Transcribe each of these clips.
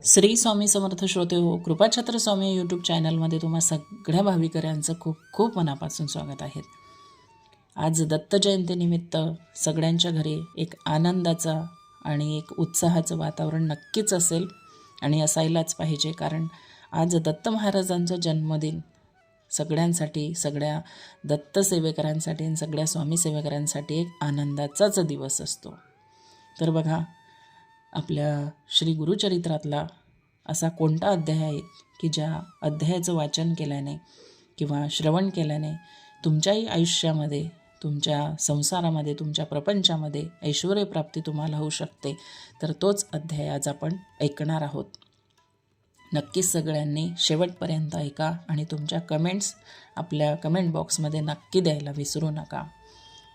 श्री स्वामी समर्थ श्रोते हो, कृपाछत्र स्वामी यूट्यूब चॅनलमध्ये तुम्हा सगळ्या भाविकऱ्यांचं खूप खूप मनापासून स्वागत आहे. आज दत्त जयंतीनिमित्त सगळ्यांच्या घरी एक आनंदाचा आणि एक उत्साहाचं वातावरण नक्कीच असेल आणि असायलाच पाहिजे, कारण आज दत्त महाराजांचा जन्मदिन सगळ्यांसाठी, सगळ्या दत्त सेवेकरांसाठी आणि सगळ्या स्वामी सेवेकरांसाठी एक आनंदाचाच दिवस असतो. तर बघा, आपल्या श्री गुरुचरित्रातला असा कोणता अध्याय आहे की ज्या अध्यायाचं वाचन केल्याने किंवा श्रवण केल्याने तुमच्याही आयुष्यामध्ये, तुमच्या संसारामध्ये, तुमच्या प्रपंचामध्ये ऐश्वर्यप्राप्ती तुम्हाला होऊ शकते. तर तोच अध्याय आज आपण ऐकणार आहोत. नक्कीच सगळ्यांनी शेवटपर्यंत ऐका आणि तुमच्या कमेंट्स आपल्या कमेंट बॉक्समध्ये नक्की द्यायला विसरू नका.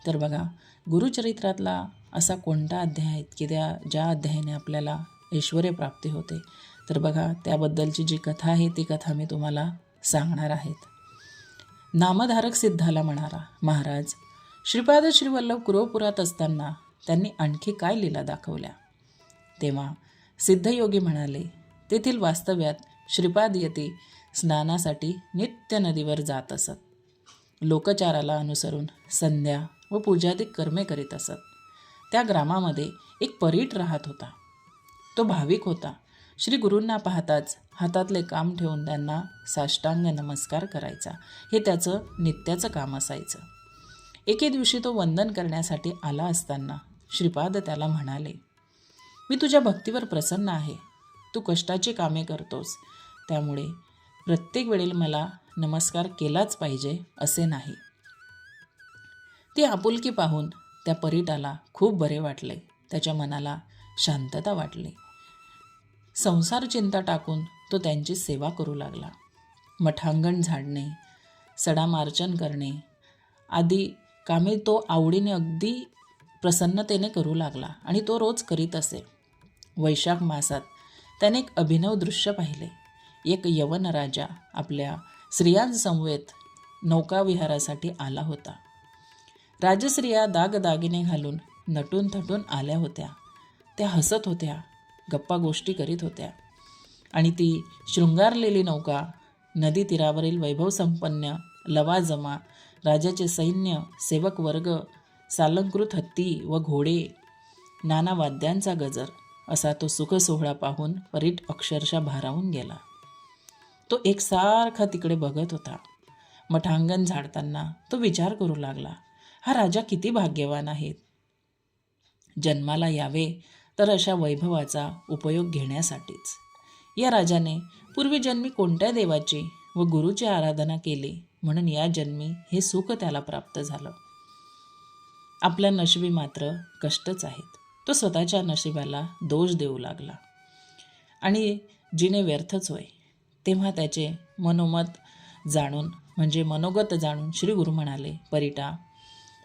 तर बघा, गुरुचरित्रातला असा कोणता अध्याय आहे की ज्या अध्यायाने आपल्याला ऐश्वर्यप्राप्ती होते. तर बघा, त्याबद्दलची जी कथा आहे ती कथा मी तुम्हाला सांगणार आहेत. नामधारक सिद्धाला म्हणाला, महाराज, श्रीपाद श्रीवल्लभ कुरुपुरात असताना त्यांनी आणखी काय लीला दाखवल्या. तेव्हा सिद्धयोगी म्हणाले, तेथील वास्तव्यात श्रीपाद यती स्नानासाठी नित्य नदीवर जात असत. लोकचाराला अनुसरून संध्या व पूजादिक कर्मे करीत असत. त्या ग्रामामध्ये एक परीट राहत होता. तो भाविक होता. श्री गुरूंना पाहताच हातातले काम ठेवून त्यांना साष्टांग नमस्कार करायचा. हे त्याचं नित्याचं काम असायचं. एके दिवशी तो वंदन करण्यासाठी आला असताना श्रीपाद त्याला म्हणाले, मी तुझ्या भक्तीवर प्रसन्न आहे. तू कष्टाची कामे करतोस, त्यामुळे प्रत्येक वेळेला मला नमस्कार केलाच पाहिजे असे नाही. ती आपुलकी पाहून त्या परीटाला खूप बरे वाटले. त्याच्या मनाला शांतता वाटली. संसार चिंता टाकून तो त्यांची सेवा करू लागला. मठांगण झाडणे, सडामार्चन करणे आदी कामे तो आवडीने अगदी प्रसन्नतेने करू लागला आणि तो रोज करीत असे. वैशाख मासात त्याने एक अभिनव दृश्य पाहिले. एक यवन राजा आपल्या स्त्रियांसमवेत नौकाविहारासाठी आला होता. राजस्त्रिया दागदागिने घालून नटून थटून आल्या होत्या. त्या हसत होत्या, गप्पा गोष्टी करीत होत्या आणि ती शृंगारलेली नौका नदी तीरावरील वैभवसंपन्न लवाजमा, राजाचे सैन्य, सेवक वर्ग, सालंकृत हत्ती व घोडे, नाना वाद्यांचा गजर असा तो सुखसोहळा पाहून परीट अक्षरशः भारावून गेला. तो एकसारखा तिकडे बघत होता. मठांगण झाडताना तो विचार करू लागला, हा राजा किती भाग्यवान आहे. जन्माला यावे तर अशा वैभवाचा उपयोग घेण्यासाठीच. या राजाने पूर्वीजन्मी कोणत्या देवाची व गुरुची आराधना केली म्हणून या जन्मी हे सुख त्याला प्राप्त झालं. आपल्या नशिबी मात्र कष्टच आहेत. तो स्वतःच्या नशिबाला दोष देऊ लागला आणि जिने व्यर्थच होय. तेव्हा त्याचे मनोगत जाणून श्री गुरु म्हणाले, परीटा,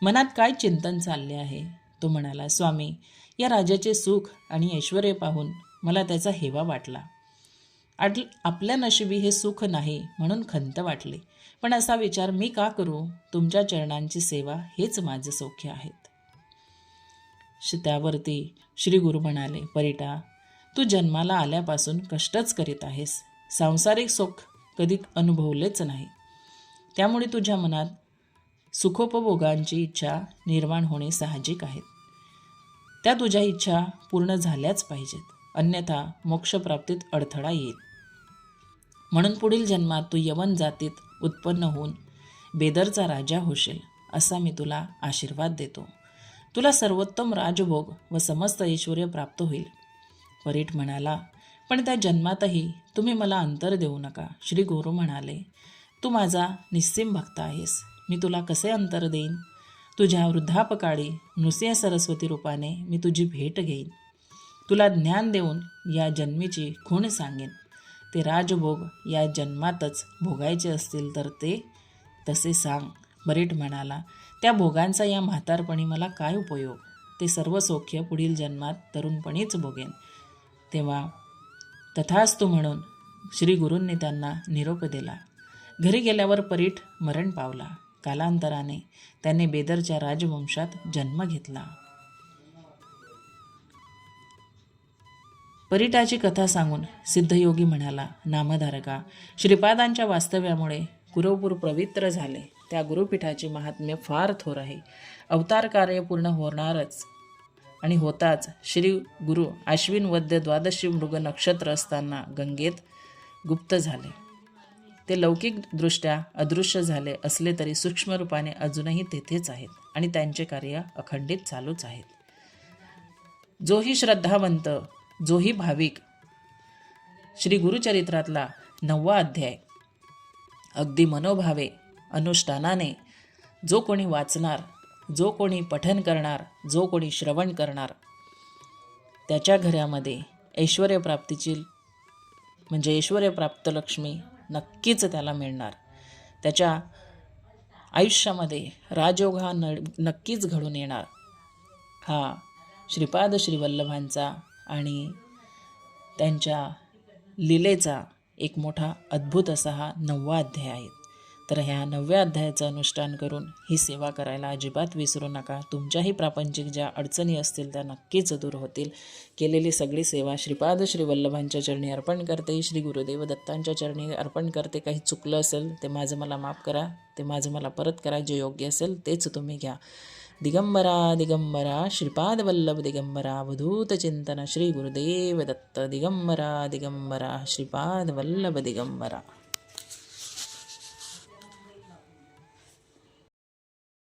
मनात काय चिंतन चालले आहे. तो म्हणाला, स्वामी, या राजाचे सुख आणि ऐश्वर्य पाहून मला त्याचा हेवा वाटला. आपल्या नशिबी हे सुख नाही म्हणून खंत वाटली. पण असा विचार मी का करू. तुमच्या चरणांची सेवा हेच माझे सौख्य आहेत. त्यावरती श्री गुरु म्हणाले, परीटा, तू जन्माला आल्यापासून कष्टच करीत आहेस. सांसारिक सुख कधी अनुभवलेच नाही. त्यामुळे तुझ्या मनात सुखोपभोगांची इच्छा निर्माण होणे साहजिक आहे. त्या तुझ्या इच्छा पूर्ण झाल्याच पाहिजेत, अन्यथा मोक्षप्राप्तीत अडथळा येईल. म्हणून पुढील जन्मात तू यवन जातीत उत्पन्न होऊन बेदरचा राजा होशील असा मी तुला आशीर्वाद देतो. तुला सर्वोत्तम राजभोग व समस्त ऐश्वर्य प्राप्त होईल. परीट म्हणाला, पण त्या जन्मातही तुम्ही मला अंतर देऊ नका. श्री गुरु म्हणाले, तू माझा निस्सीम भक्त आहेस. मी तुला कसे अंतर देईन. तुझ्या वृद्धापकाळी नृसिंह सरस्वती रूपाने मी तुझी भेट घेईन. तुला ज्ञान देऊन या जन्मीची खूण सांगेन. ते राजभोग या जन्मातच भोगायचे असतील तर ते तसे सांग. परीट म्हणाला, त्या भोगांचा या म्हातारपणी मला काय उपयोग. ते सर्व सौख्य पुढील जन्मात तरुणपणीच भोगेन. तेव्हा तथास्तु म्हणून श्री गुरूंनी त्यांना निरोप दिला. घरी गेल्यावर परीट मरण पावला. कालांतराने त्याने बेदरच्या राजवंशात जन्म घेतला. परिटाची कथा सांगून सिद्धयोगी म्हणाला, नामधारका, श्रीपादांच्या वास्तव्यामुळे गुरुपूर पवित्र झाले. त्या गुरुपीठाचे महात्म्य फार थोर आहे. अवतार कार्य पूर्ण होणारच आणि होताच श्री गुरु आश्विन वद्य द्वादशी मृग नक्षत्र असताना गंगेत गुप्त झाले. ते लौकिकदृष्ट्या अदृश्य झाले असले तरी सूक्ष्म रूपाने अजूनही तेथेच आहेत आणि त्यांचे कार्य अखंडित चालूच आहेत. जोही श्रद्धावंत, जोही भाविक श्री गुरुचरित्रातला 9वा अध्याय अगदी मनोभावे अनुष्ठानाने जो कोणी वाचणार, जो कोणी पठन करणार, जो कोणी श्रवण करणार, त्याच्या घरामध्ये ऐश्वर्यप्राप्तीची म्हणजे ऐश्वर्यप्राप्त लक्ष्मी नक्कीच त्याला मिळणार. त्याच्या आयुष्यामध्ये राजयोग हा नक्कीच घडून येणार. हा श्रीपाद श्रीवल्लभांचा आणि त्यांच्या लीलेचा एक मोठा अद्भुत असा हा 9वा अध्याय आहे. तर ह्या 9व्या अध्यायाचं अनुष्ठान करून ही सेवा करायला अजिबात विसरू नका. तुमच्याही प्रापंचिक ज्या अडचणी असतील त्या नक्कीच दूर होतील. केलेली सगळी सेवा श्रीपाद श्रीवल्लभांच्या चरणी अर्पण करते, श्री गुरुदेव दत्तांच्या चरणी अर्पण करते. काही चुकलं असेल ते माझं मला माफ करा, ते माझं मला परत करा. जे योग्य असेल तेच तुम्ही घ्या. दिगंबरा दिगंबरा श्रीपाद वल्लभ दिगंबरा अवधूत चिंतन श्री गुरुदेव दत्त दिगंबरा दिगंबरा श्रीपाद वल्लभ दिगंबरा.